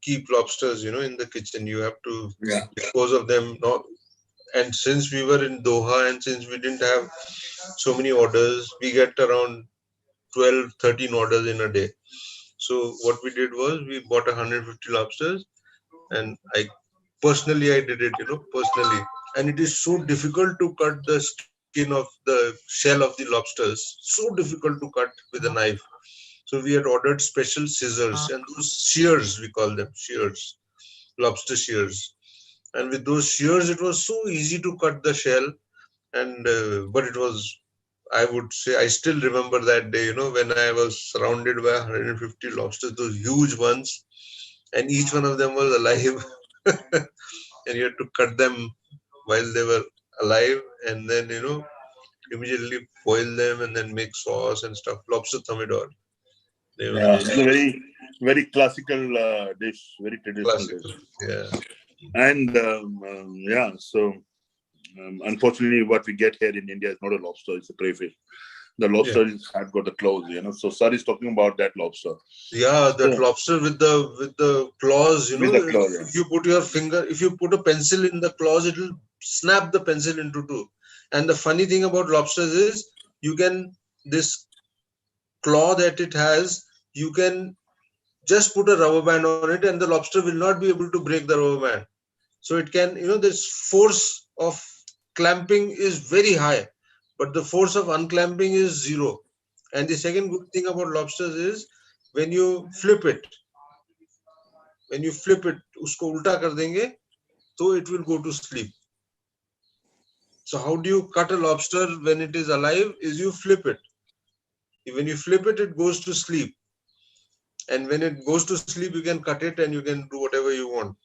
keep lobsters in the kitchen. You have to Yeah. dispose of them. And since we were in Doha, and since we didn't have so many orders, we get around 12-13 orders in a day. So what we did was we bought 150 lobsters, and I did it, personally. And it is so difficult to cut the skin of the shell of the lobsters, so difficult to cut with a knife. So we had ordered special scissors, and those shears, we call them shears, lobster shears. And with those shears, it was so easy to cut the shell. And but it was, I would say, I still remember that day, when I was surrounded by 150 lobsters, those huge ones, and each one of them was alive. And you had to cut them while they were alive, and then immediately boil them, and then make sauce and stuff. Lobster thermidor. Yeah, it's a very classical dish, very traditional Classical. dish. Yeah. And yeah, so unfortunately, what we get here in India is not a lobster; it's a crayfish. The lobster had got the claws, So sir is talking about that lobster. Yeah, that lobster with the claws, With the claws, if you put your finger, if you put a pencil in the claws, it will snap the pencil into two. And the funny thing about lobsters is this claw that it has, you can just put a rubber band on it and the lobster will not be able to break the rubber band. So it can, this force of clamping is very high, but the force of unclamping is zero. And the second good thing about lobsters is when you flip it, usko ulta kar denge, so it will go to sleep. So how do you cut a lobster when it is alive? Is you flip it. When you flip it, it goes to sleep. And when it goes to sleep, you can cut it and you can do whatever you want.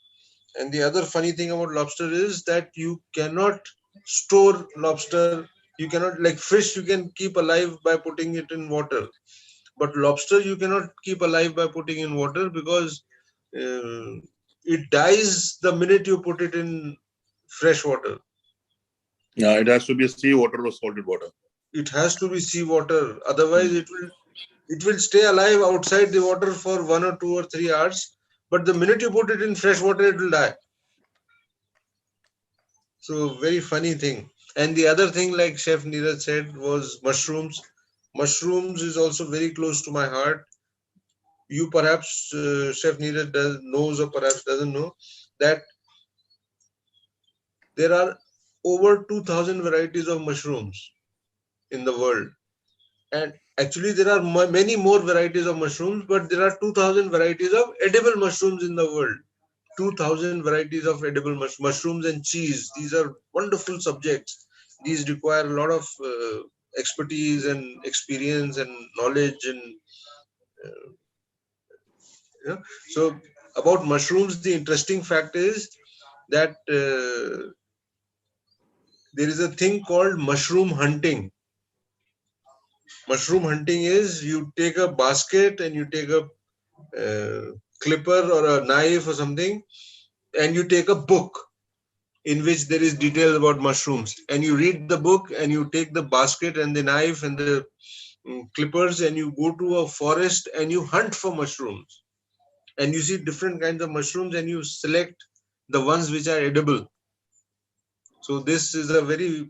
And the other funny thing about lobster is that you cannot store lobster. You cannot, like fish, you can keep alive by putting it in water. But lobster, you cannot keep alive by putting in water because it dies the minute you put it in fresh water. Yeah, it has to be sea water or salted water. It has to be sea water. Otherwise, it will stay alive outside the water for 1 or 2 or 3 hours. But the minute you put it in fresh water, it will die. So very funny thing. And the other thing, like Chef Neeraj said, was mushrooms. Mushrooms is also very close to my heart. You perhaps, Chef Neeraj knows or perhaps doesn't know that there are over 2,000 varieties of mushrooms in the world. And actually there are many more varieties of mushrooms, but there are 2,000 varieties of edible mushrooms in the world. 2,000 varieties of edible mushrooms and cheese. These are wonderful subjects. These require a lot of expertise and experience and knowledge. And so about mushrooms, the interesting fact is that there is a thing called mushroom hunting. Mushroom hunting is you take a basket and you take a clipper or a knife or something, and you take a book in which there is detail about mushrooms, and you read the book and you take the basket and the knife and the clippers and you go to a forest and you hunt for mushrooms, and you see different kinds of mushrooms and you select the ones which are edible. So this is a very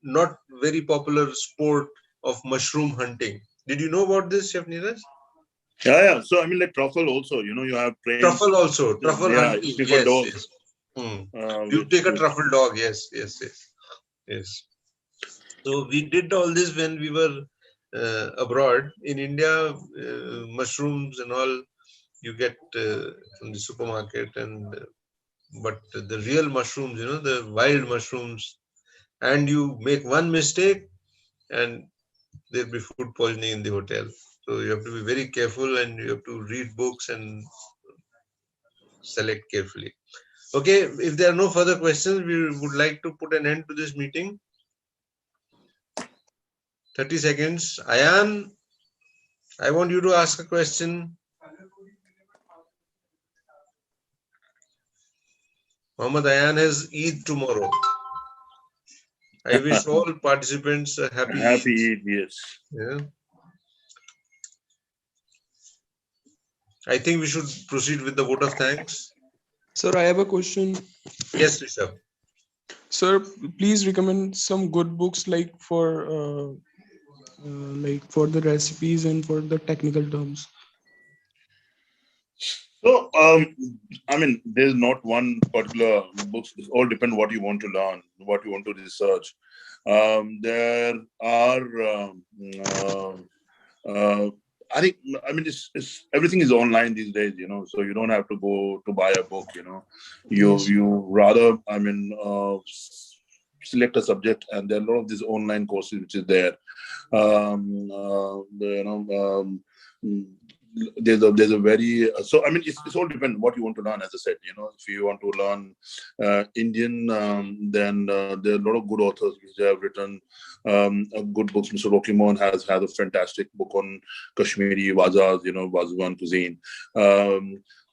not very popular sport of mushroom hunting. Did you know about this, Chef Neeraj? Yeah. So I mean, like truffle also, you have trains. Truffle also, truffle hunting. You take a dog. Yes. You take a truffle dog. Yes. So we did all this when we were abroad. In India, mushrooms and all you get from the supermarket, but the real mushrooms, the wild mushrooms, and you make one mistake and there'll be food poisoning in the hotel. So you have to be very careful and you have to read books and select carefully. Okay, if there are no further questions, we would like to put an end to this meeting. 30 seconds. Ayan, I want you to ask a question. Muhammad Ayan has Eid tomorrow. I wish all participants a happy Eid. Yes. Yeah. I think we should proceed with the vote of thanks. Sir, I have a question. Yes, Rishabh. Sir, please recommend some good books like for the recipes and for the technical terms. So, I mean, there's not one particular book. It all depends what you want to learn, what you want to research. There are, I think, it's everything is online these days, so you don't have to go to buy a book, You rather, select a subject, and there are a lot of these online courses which is there. There's a very it's all depend what you want to learn. As I said, if you want to learn Indian, then there are a lot of good authors which have written good books. Mr. Rocky Mohan has a fantastic book on Kashmiri Wazas, Wazuan cuisine.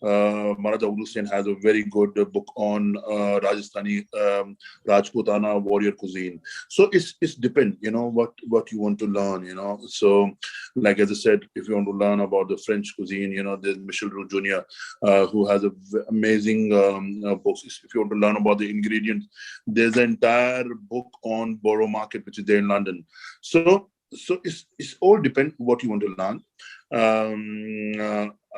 Maharaja Ulu Sen has a very good book on Rajasthani Rajputana warrior cuisine. So it's depend, what you want to learn. So like as I said, if you want to learn about the French cuisine, there's Michel Roux Jr. Who has amazing books. If you want to learn about the ingredients, there's an entire book on Borough Market, which is there in London. So it's all depend what you want to learn.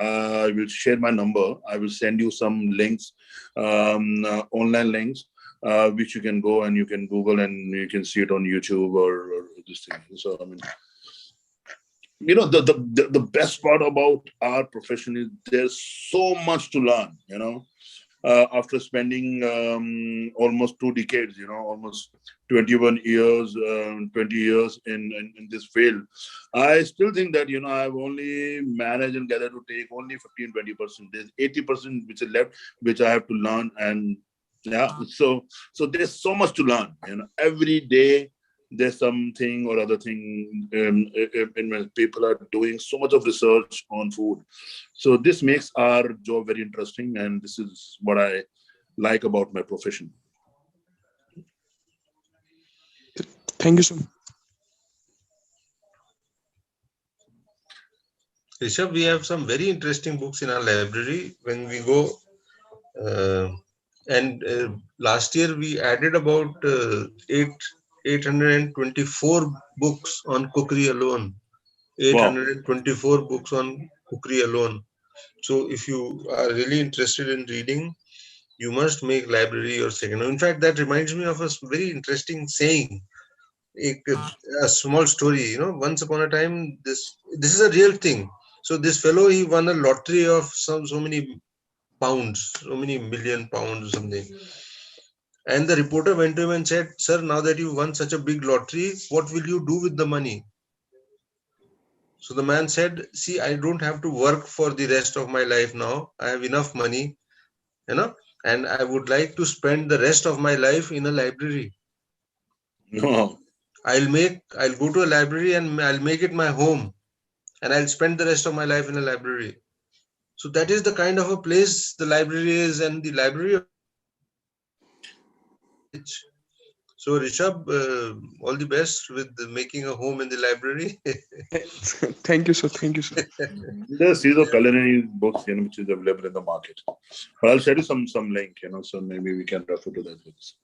I will share my number. I will send you some links, online links, which you can go and you can Google and you can see it on YouTube or this thing. So I mean, the best part about our profession is there's so much to learn. After spending almost 2 decades, almost 21 years, 20 years in this field, I still think that, I've only managed and gathered to take only 15-20%. There's 80% which is left, which I have to learn. And yeah, so there's so much to learn. Every day there's something or other thing. When people are doing so much of research on food, so this makes our job very interesting, and this is what I like about my profession. Thank you so much. Rishabh, we have some very interesting books in our library when we go. And last year we added about 824 books on cookery alone. 824 books on cookery alone. So if you are really interested in reading, you must make library your second home. In fact, that reminds me of a very interesting saying. A small story. Once upon a time, this is a real thing. So this fellow, he won a lottery of so many pounds, so many million pounds or something. And the reporter went to him and said, "Sir, now that you won such a big lottery, what will you do with the money?" So the man said, "See, I don't have to work for the rest of my life now. I have enough money, and I would like to spend the rest of my life in a library. No. I'll go to a library and I'll make it my home, and I'll spend the rest of my life in a library." So that is the kind of a place the library is, and the library. So Rishabh, all the best with making a home in the library. Thank you, sir. Thank you, sir. There's series of culinary books, which is available in the market. But I'll share you some link, so maybe we can refer to that books.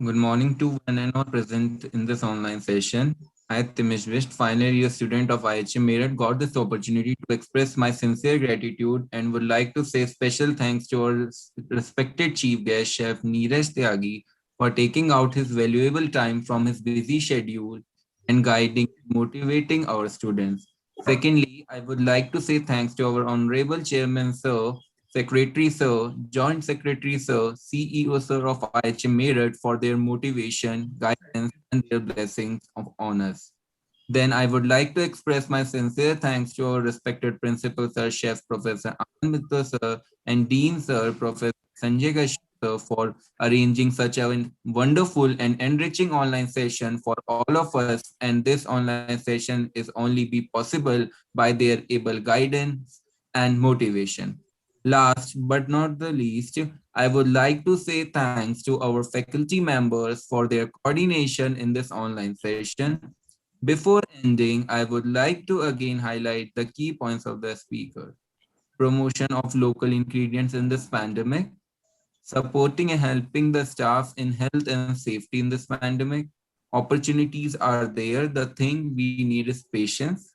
Good morning to one and all present in this online session. I, Timish Vist, final year student of IHM Meerut, got this opportunity to express my sincere gratitude and would like to say special thanks to our respected chief guest, Chef Neeraj Tyagi, for taking out his valuable time from his busy schedule and guiding and motivating our students. Secondly, I would like to say thanks to our Honorable Chairman, Sir, Secretary Sir, Joint Secretary Sir, CEO Sir of IHM Meerut for their motivation, guidance, and their blessings on us. Then I would like to express my sincere thanks to our respected Principal Sir, Chef Professor Anand Mitra Sir, and Dean Sir, Professor Sanjay Kashyap Sir, for arranging such a wonderful and enriching online session for all of us. And this online session is only be possible by their able guidance and motivation. Last but not the least, I would like to say thanks to our faculty members for their coordination in this online session. Before ending, I would like to again highlight the key points of the speaker. Promotion of local ingredients in this pandemic, supporting and helping the staff in health and safety in this pandemic. Opportunities are there. The thing we need is patience.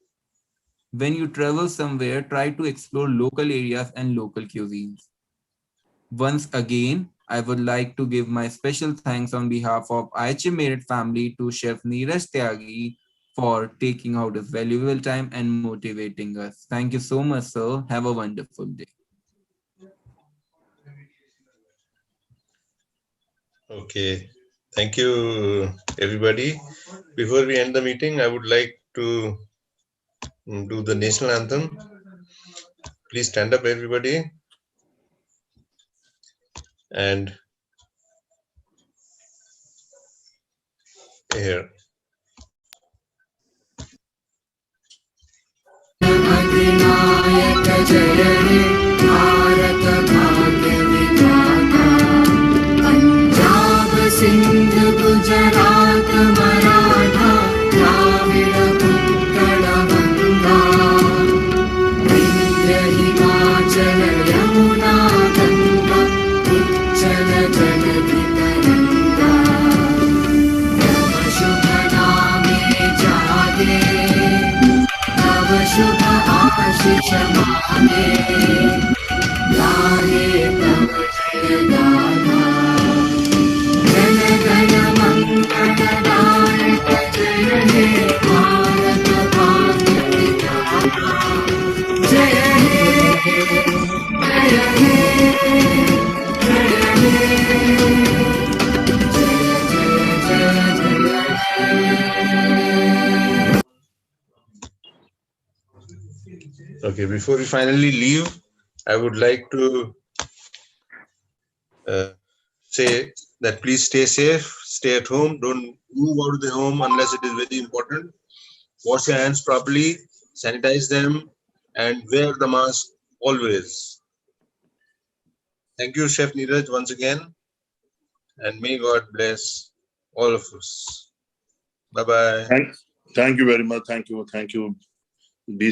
When you travel somewhere, try to explore local areas and local cuisines. Once again, I would like to give my special thanks on behalf of IHM Meerut family to Chef Neeraj Tyagi for taking out his valuable time and motivating us. Thank you so much, sir. Have a wonderful day. Okay. Thank you, everybody. Before we end the meeting, I would like to do the national anthem. Please stand up, everybody. And here. अधिनायक जय हे भारत भाग्य विधाता पंजाब सिंध गुजरात मराठा द्राविड उत्कल गंगा विंध्य हिमाचल यमुना गंगा उच्चल जलधि तरंगा तव शुभ नामे जागे तव शुभ आशीष मागे गाहे तव जय गाथा जन गण मंगलदायक जय हे भारत भाग्य विधाता जय हे जय हे जय हे जय जय जय Okay, before we finally leave, I would like to say that please stay safe, stay at home, don't move out of the home unless it is very important. Wash your hands properly, sanitize them, and wear the mask always. Thank you, Chef Neeraj, once again, and may God bless all of us. Bye-bye. Thank you very much. Thank you. Be